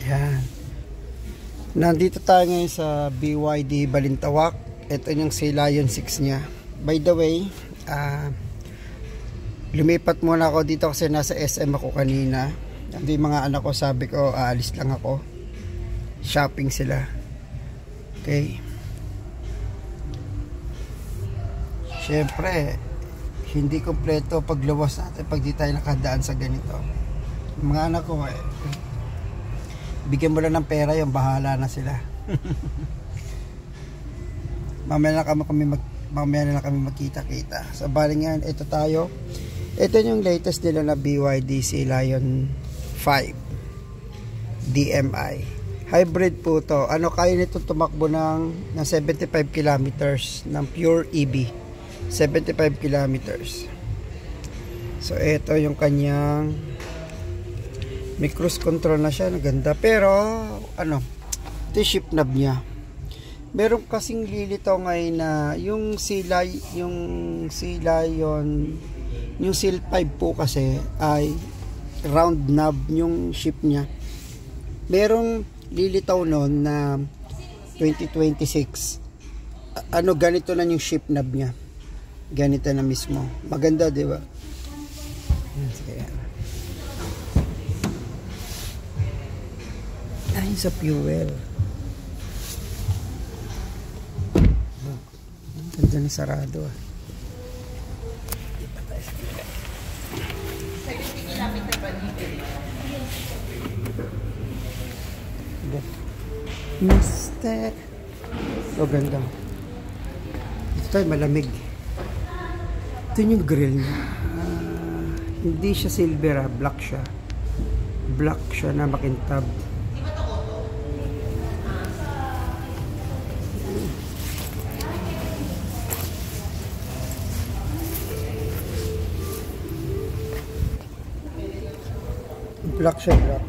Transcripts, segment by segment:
Yan. Nandito tayo ngayon sa BYD Balintawak. Ito yung si Lion 6 niya. By the way, lumipat muna ako dito kasi nasa SM ako kanina. Hindi mga anak ko, sabi ko aalis lang ako. Shopping sila. Okay. Siyempre, hindi kompleto pagluwas natin pag di tayo nakadaan sa ganito. Mga anak ko bigyan mo lang ng pera, yung bahala na sila. mamaya na lang kami magkita-kita. So bali nga, ito tayo. Ito yung latest nila na BYD si Lion 5 DMI. Hybrid po to. Kaya nito tumakbo ng 75 kilometers ng pure EV. 75 kilometers. So ito yung kanyang may cruise control na siya, ganda. Pero ito yung shift knob niya. Meron kasing lilitaw ngayon na yung Seal 5 po kasi ay round knob yung shift niya. Merong lilitaw noon na 2026 ganito na yung shift knob niya. Ganito na mismo. Maganda, di ba? Sige. Ay, sa fuel. Ganda ni sarado. 70 kilometer ba dito? Mister. So, ganda. Ito tayo malamig. Ito yung grill niya. Hindi siya silver, black siya. Black siya na makintab. Black siya, black.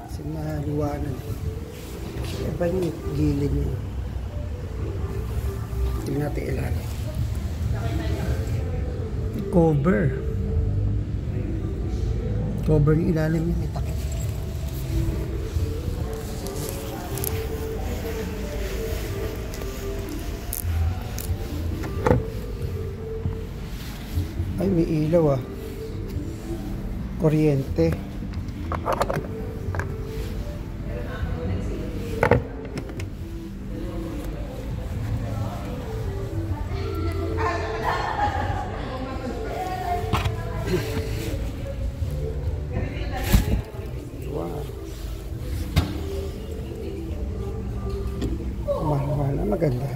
Kasi maliwanag. Iba yung gilid niya. Tingnan natin ilalim. Cover yung ilalim niya, may takip. Ay, may ilaw kuryente. Manual na maganda.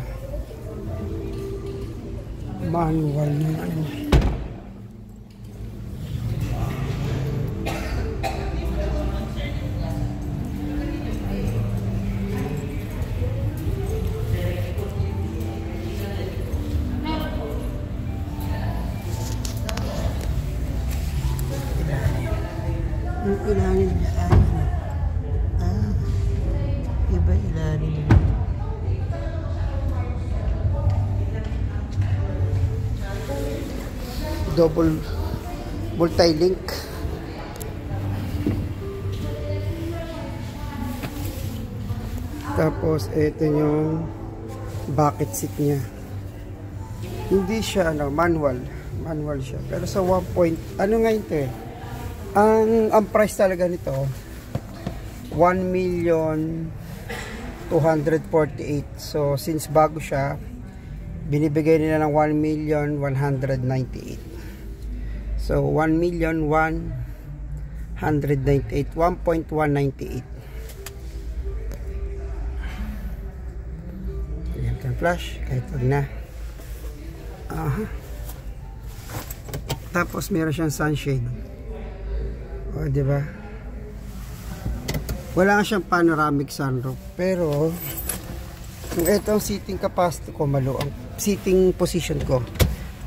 Manual na yung ilalim niya iba ilalim niya. Double multi-link. Tapos ito yung bucket seat niya. Hindi siya manual siya. Pero sa 1 point nga ito ang price talaga nito 1,248,000. So since bago siya, binibigay nila ng 1,198,000. So 1,198,000, 1.198. Ayan kang flash, kahit wag na. Tapos meron siyang sunshade. O, diba? Wala nga siyang panoramic sunroof. Pero kung ito ang seating capacity ko, maluwang seating position ko,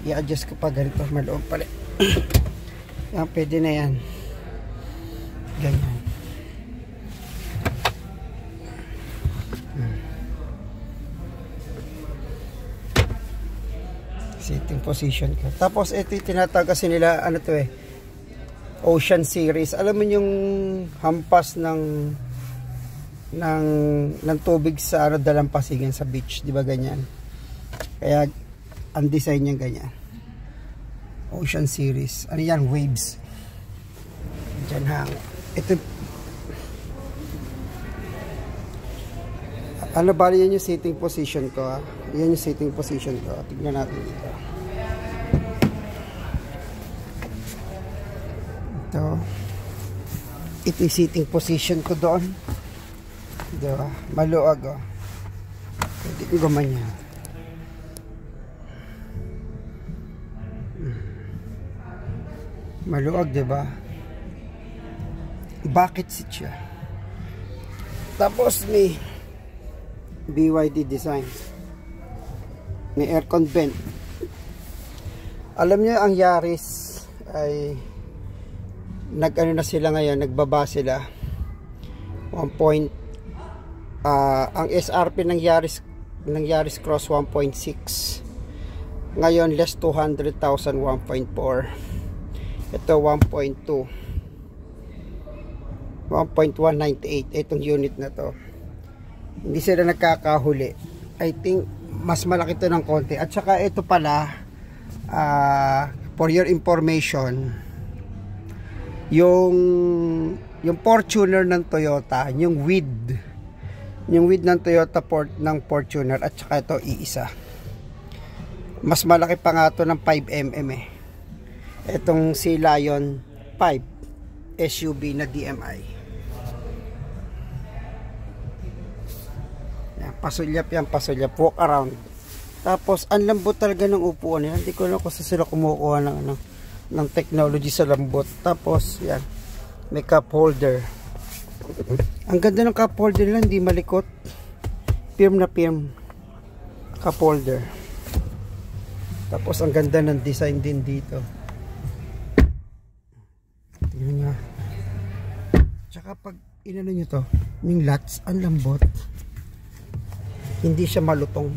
i-adjust ko pa ganito, maluwang pala. Yan, pwede na yan. Ganyan. Seating position ko. Tapos ito yung tinatawag kasi nila, Ocean Series. Alam mo yung hampas ng ng tubig sa ano, dalampasigan sa beach, di ba ganyan? Kaya ang design niya ganyan. Ocean series. Ano yan? Waves. Diyan hang. Ito, ano bali yan yung sitting position ko, ha? Yan yung sitting position ko. Tignan natin dito. Ito yung sitting position ko doon. Diba? Maluag, oh. Pwede ko gumanyan. Maluag, diba? Bucket seat siya. Tapos may BYD design. May aircon vent. Alam niyo ang Yaris ay nag-ano na sila ngayon, nagbaba sila. Ang SRP ng Yaris Cross 1.6. Ngayon less 200,000 1.4. Ito 1.2. 1.198 itong unit na to. Hindi sila nagkakahuli. I think mas malaki to ng konti. At saka ito pala, for your information, yung Fortuner ng Toyota, yung width ng Toyota ng Fortuner, at saka ito iisa, mas malaki pa nga to ng 5mm eh. Itong Sea Lion 5 SUV na DMI. Pasulyap yan, pasulyap, walk around. Tapos ang lambot talaga ng upuan yan. Hindi ko na kung sila kumukuha ng technology sa lambot. Tapos yan, may cup holder. Ang ganda ng cup holder nila, hindi malikot, firm na firm cup holder. Tapos ang ganda ng design din dito. Tingnan nyo. Tsaka pag inano nyo to, yung latch, ang lambot. Hindi siya malutong.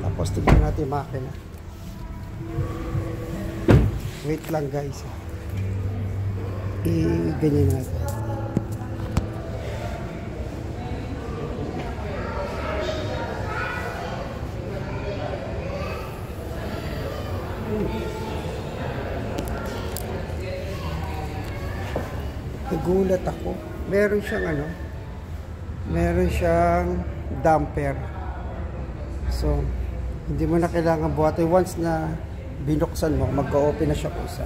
Tapos tignan natin yung makina. Wait lang guys. I-ganyan natin. Nagulat ako. Meron siyang damper. So, hindi mo na kailangan buhatin. Once na binuksan mo, mag-open na siya kusa.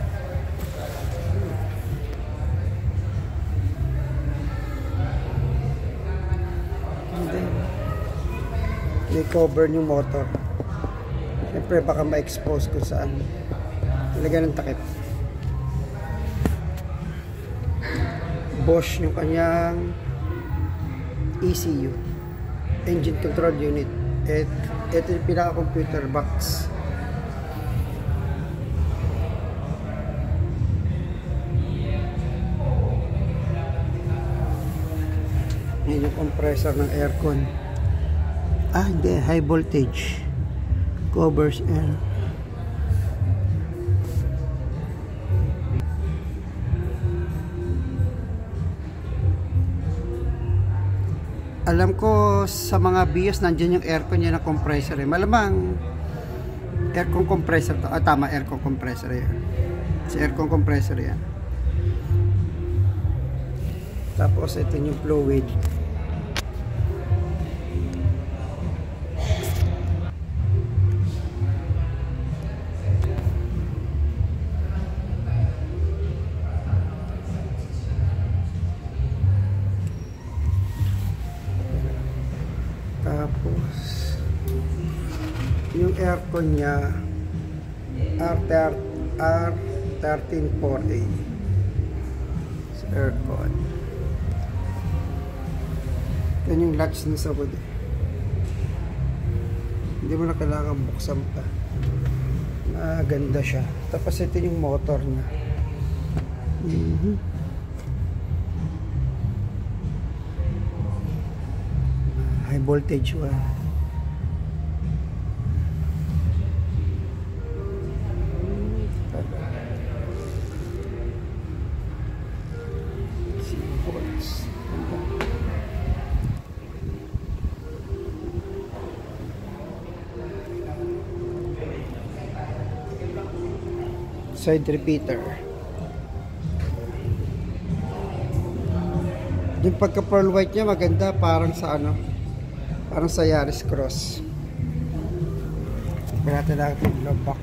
And then, may cover yung motor. Siyempre, baka ma-expose kung saan. Talaga ng takip. Bosch yung kanyang ECU, engine control unit. Ito yung pinaka-computer box. Yan yung compressor ng aircon. Hindi, high voltage covers air. Alam ko sa mga BIOS nandiyan yung aircon niya na compressor eh. Malamang aircon compressor to. Tama, aircon compressor yan. Si aircon compressor yan. Tapos ito yung fluid. Tapos yung aircon niya R134A sa aircon. Yan yung latch na sa body. Hindi mo na kailangan buksan pa. Maganda siya. Tapos ito yung motor niya. high voltage 1. Side repeater. Yung pagka pearl white niya maganda, parang sa ano, parang sa Yaris Cross. Pinata natin yung glove box.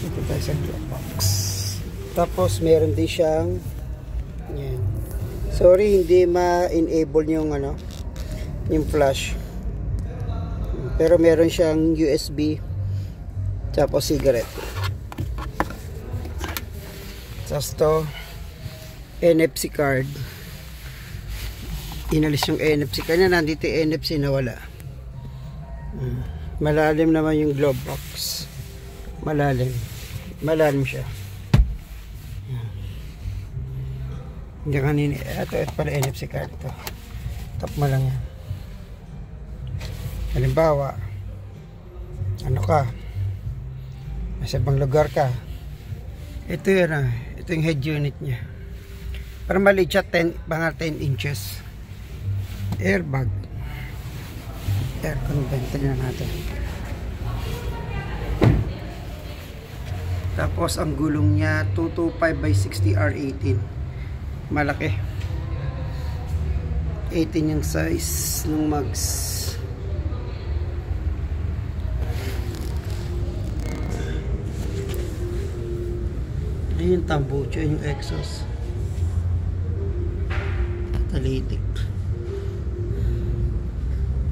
Ito tayo sa glove box. Tapos meron din siyang yan. Sorry, hindi ma-enable yung ano, yung flash. Pero meron siyang USB tapos cigarette. Tapos to NFC card. Inalis yung NFC. Kanya nandito yung NFC na wala. Malalim naman yung glove box. Malalim. Malalim siya. Hindi kanina. Ito pala NFC card ito. Tap mo lang yan. Halimbawa, ano ka? Nasa ibang lugar ka. Ito yun ito yung head unit niya. Para maliit siya, mga 10 inches. Airbag. Aircon vent. Tignan natin. Tapos ang gulong niya 225/60 R18. Malaki. 18 yung size ng mags. Ayun yung tambucho, yung exhaust. Catalytic.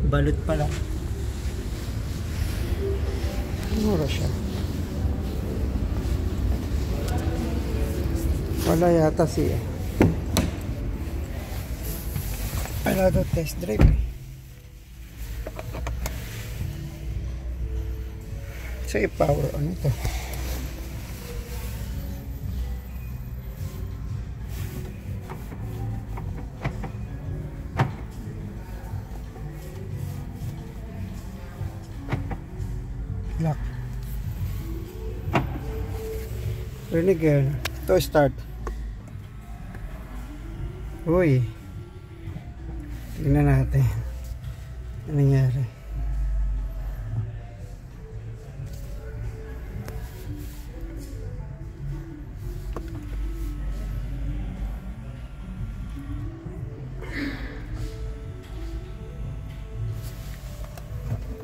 Balot pala. Mura siya. Wala yata siya. Wala daw test drive. So i-power on ito. Lock. Rinig yun. Ito start. Uy. Tingnan natin. Ano nangyari?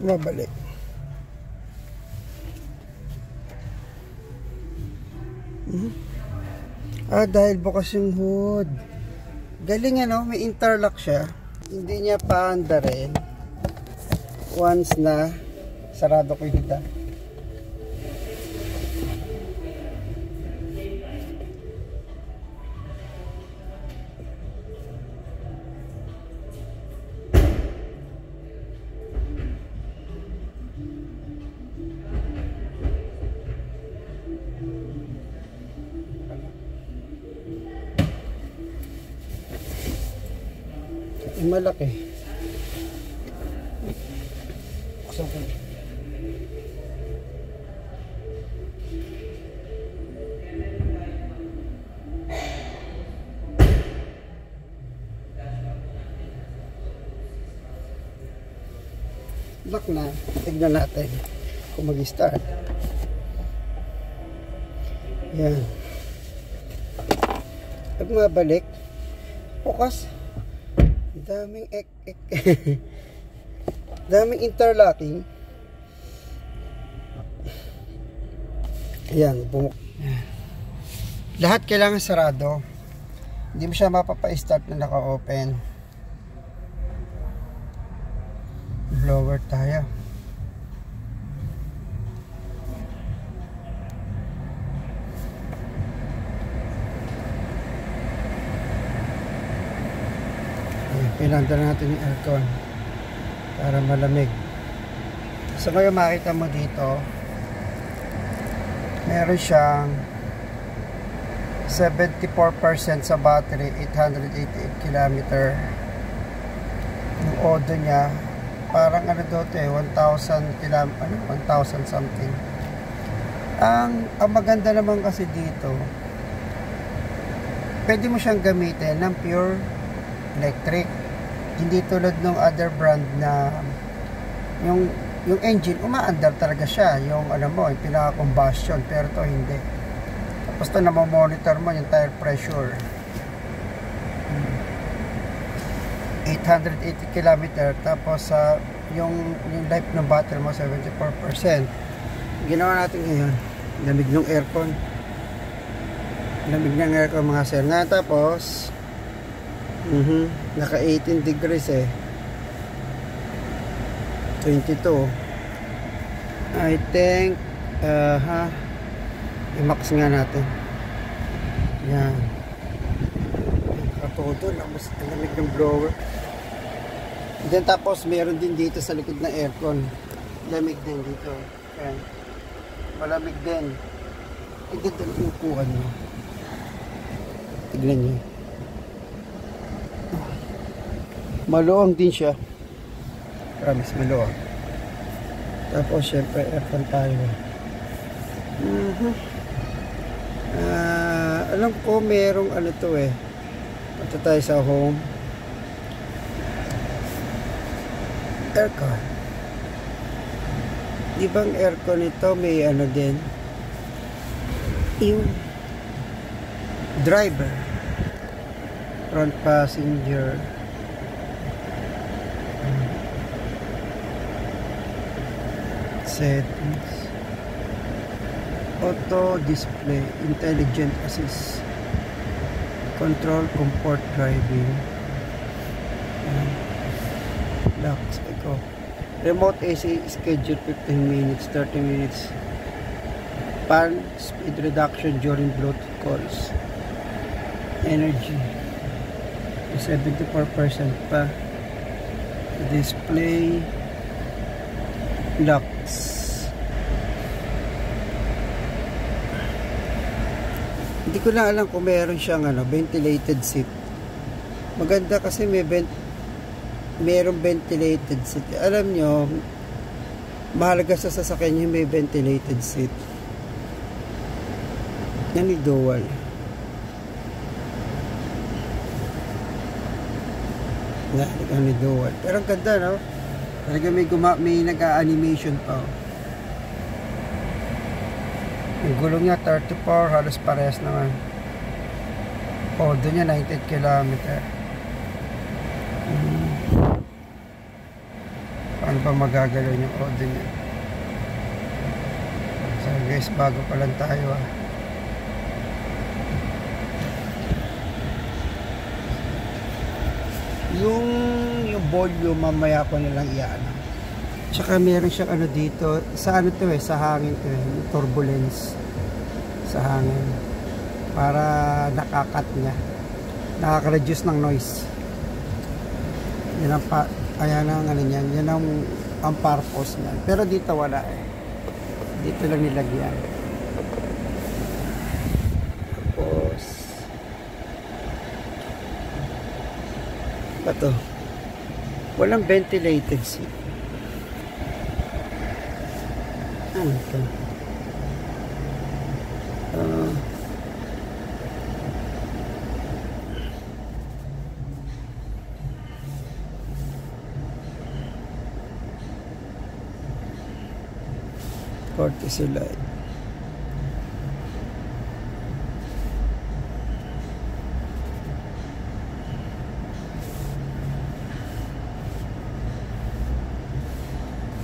Babalik. Dahil bukas yung hood. Galing ano, may interlock siya. Hindi niya paandarin once na sarado ko yung hita. Malaki. Buksan ko. Lock na. Tignan natin kung mag-start. Yan. Pag mabalik, bukas. Daming daming interlocking. Ayan, lahat kailangan sarado. Hindi mo siya mapapa-start na naka-open. Blower tayo. Pinanda natin yung aircon para malamig. So ngayon makita mo dito meron siyang 74% sa battery, 888 km. Yung odo niya, parang ano daw ito 1,000 something. Ang maganda naman kasi dito, pwede mo siyang gamitin ng pure electric. Hindi tulad ng other brand na yung engine, umaandar talaga siya. Yung yung pinaka-combustion, pero to hindi. Tapos ito monitor mo yung tire pressure. 880 km. Tapos yung life ng battery mo 74%. Ginawa natin ngayon, lamig ng aircon. Lamig ng aircon mga sir. Nga tapos naka 18 degrees 22. I think i-max nga natin. Yan. Nakatodo, lamig ng blower. Then tapos meron din dito sa likod ng aircon. Lamig din dito. Yan. Malamig din. Ang ganda ng upuan nyo. Tignan nyo. Maluwang din siya. Promise, maluwang. Tapos syempre aircon tayo. Alam ko merong to punta tayo sa home. Aircon. Di bang aircon ito may din? Yung driver, front passenger, settings, auto display, intelligent assist, control, comfort driving, locks, remote AC schedule 15 minutes, 30 minutes, pan, speed reduction during Bluetooth calls, energy 74% pa, display, locks. Hindi ko lang alam kung meron siyang ventilated seat. Maganda kasi merong ventilated seat. Alam nyo, mahalaga sa sasakyan yung may ventilated seat. Yan yung dual. Yan yung dual. Pero ang ganda, no? Talaga may nag-animation pa. Yung gulong niya 34, halos parehas naman. Doon niya 98 km. Paano pa magagalaw yung odo niya? So guys, bago pa lang tayo Yung volume mamaya ko nilang iyan. Tsaka meron siyang dito, sa sa hangin yung turbulence sa hangin. Para nakakat niya. Nakaka-reduce ng noise. Yan ang ayan ang niyan. Yan ang purpose niyan. Pero dito wala Dito lang nilagyan. Tapos bato. Walang ventilated seat. Ano ito? Courtesy light.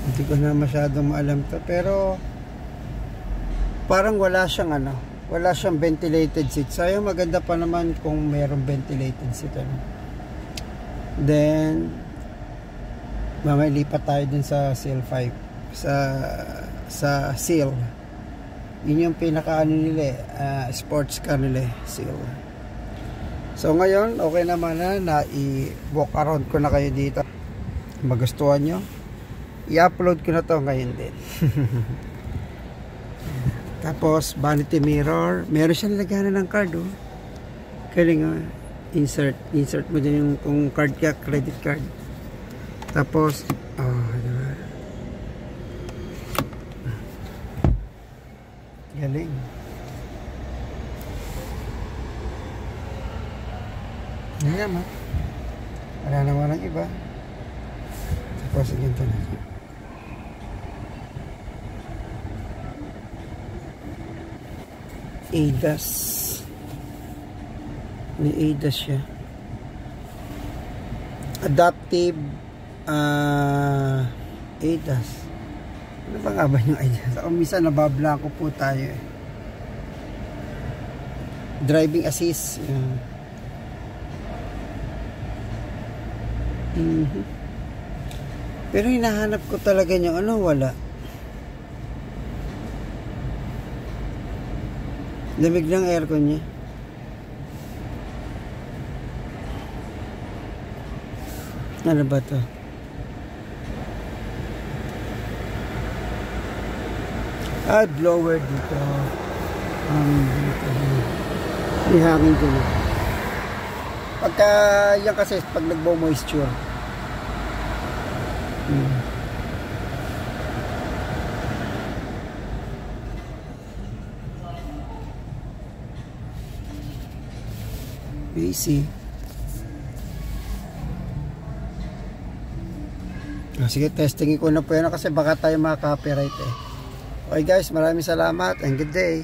Hindi ko na masyadong maalam to, pero parang wala siyang wala siyang ventilated seat. Sayang, maganda pa naman kung mayroong ventilated seat Then mamaya lipat tayo dun sa Seal 5 sa Seal. Yun yung pinaka nila sports car nila, Seal. So ngayon okay naman na i-walk around ko na kayo dito. Magustuhan nyo, i-upload ko na to ngayon din. Tapos vanity mirror, meron siya nilagyan ng card Galing insert mo din yung kung card ka, credit card. Tapos, diba? Galing. Ayan naman. Wala naman ang iba. Tapos, ganito na. ADAS. May ADAS siya. Adaptive ADAS. Ano ba nga ba yung ADAS? Ako minsan nabablanko po tayo eh. Driving assist. Pero hinahanap ko talaga yung ano, wala. Lamig ng aircon niya. Ano ba to? Blower dito. Dito. May hangin ko na. Pagka yan kasi pag nagbo-moisture. AC. Sige, testingin ko na po yan kasi baka tayo maka-copyright eh. Okay guys, maraming salamat and good day.